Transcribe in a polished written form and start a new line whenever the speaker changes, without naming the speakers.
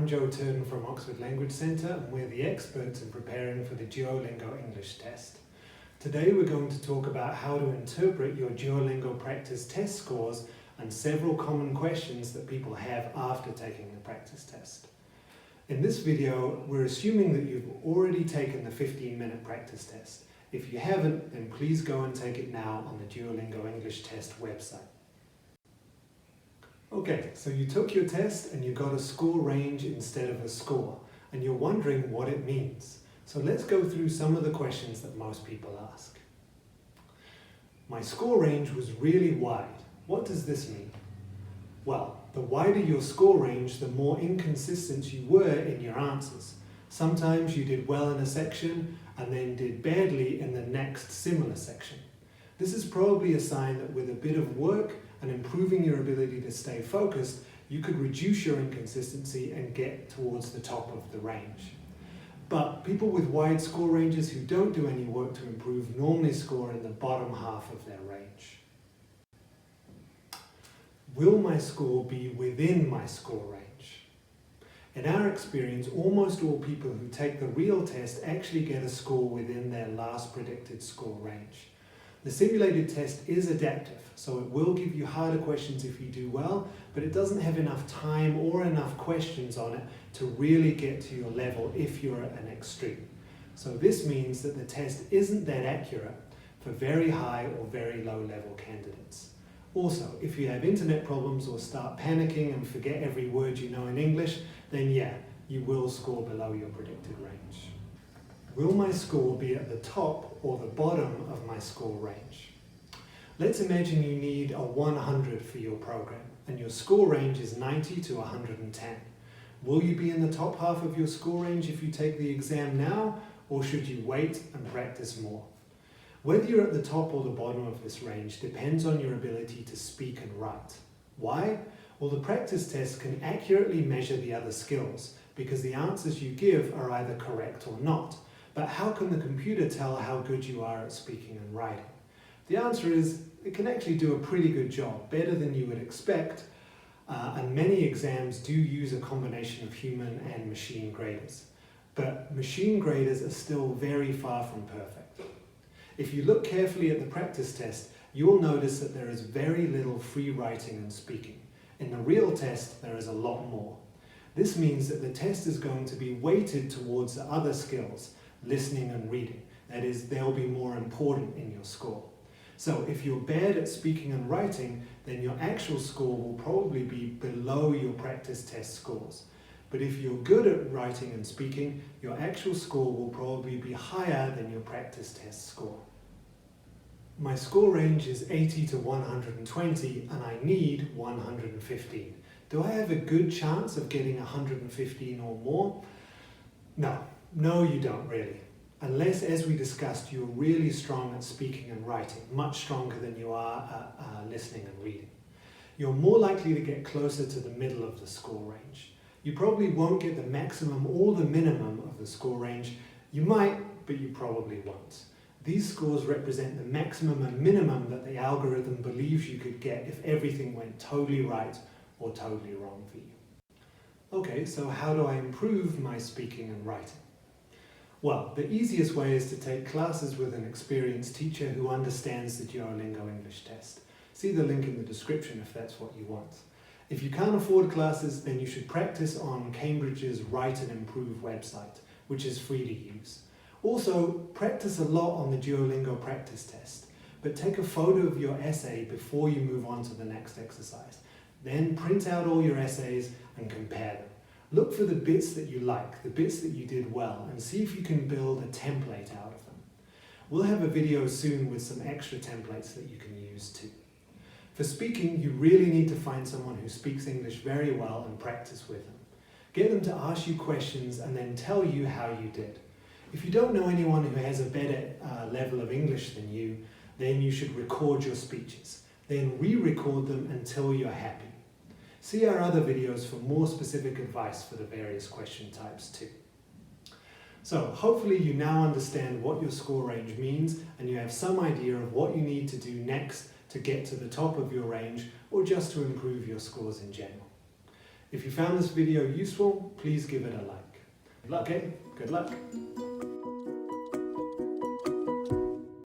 I'm Joe Turton from Oxford Language Centre, and we're the experts in preparing for the Duolingo English test. Today we're going to talk about how to interpret your Duolingo practice test scores and several common questions that people have after taking the practice test. In this video, we're assuming that you've already taken the 15-minute practice test. If you haven't, then please go and take it now on the Duolingo English test website. Okay, so you took your test and you got a score range instead of a score, and you're wondering what it means. So let's go through some of the questions that most people ask. My score range was really wide. What does this mean? Well, the wider your score range, the more inconsistent you were in your answers. Sometimes you did well in a section and then did badly in the next similar section. This is probably a sign that with a bit of work and improving your ability to stay focused, you could reduce your inconsistency and get towards the top of the range. But people with wide score ranges who don't do any work to improve normally score in the bottom half of their range. Will my score be within my score range? In our experience, almost all people who take the real test actually get a score within their last predicted score range. The simulated test is adaptive, so it will give you harder questions if you do well, but it doesn't have enough time or enough questions on it to really get to your level if you're at an extreme. So this means that the test isn't that accurate for very high or very low level candidates. Also, if you have internet problems or start panicking and forget every word you know in English, then yeah, you will score below your predicted range. Will my score be at the top or the bottom of my score range? Let's imagine you need a 100 for your program and your score range is 90 to 110. Will you be in the top half of your score range if you take the exam now, or should you wait and practice more? Whether you're at the top or the bottom of this range depends on your ability to speak and write. Why? Well, the practice test can accurately measure the other skills because the answers you give are either correct or not. But how can the computer tell how good you are at speaking and writing? The answer is it can actually do a pretty good job, better than you would expect, and many exams do use a combination of human and machine graders. But machine graders are still very far from perfect. If you look carefully at the practice test, you will notice that there is very little free writing and speaking. In the real test, there is a lot more. This means that the test is going to be weighted towards the other skills, listening and reading. That is, they'll be more important in your score. So if you're bad at speaking and writing, then your actual score will probably be below your practice test scores. But if you're good at writing and speaking, your actual score will probably be higher than your practice test score. My score range is 80 to 120 and I need 115. Do I have a good chance of getting 115 or more? No, you don't really. Unless, as we discussed, you're really strong at speaking and writing, much stronger than you are at listening and reading. You're more likely to get closer to the middle of the score range. You probably won't get the maximum or the minimum of the score range. You might, but you probably won't. These scores represent the maximum and minimum that the algorithm believes you could get if everything went totally right or totally wrong for you. Okay, so how do I improve my speaking and writing? Well, the easiest way is to take classes with an experienced teacher who understands the Duolingo English test. See the link in the description if that's what you want. If you can't afford classes, then you should practice on Cambridge's Write and Improve website, which is free to use. Also, practice a lot on the Duolingo practice test, but take a photo of your essay before you move on to the next exercise. Then print out all your essays and compare them. Look for the bits that you like, the bits that you did well, and see if you can build a template out of them. We'll have a video soon with some extra templates that you can use too. For speaking, you really need to find someone who speaks English very well and practice with them. Get them to ask you questions and then tell you how you did. If you don't know anyone who has a better level of English than you, then you should record your speeches. Then re-record them until you're happy. See our other videos for more specific advice for the various question types too. So hopefully you now understand what your score range means and you have some idea of what you need to do next to get to the top of your range or just to improve your scores in general. If you found this video useful, please give it a like. Okay, good luck.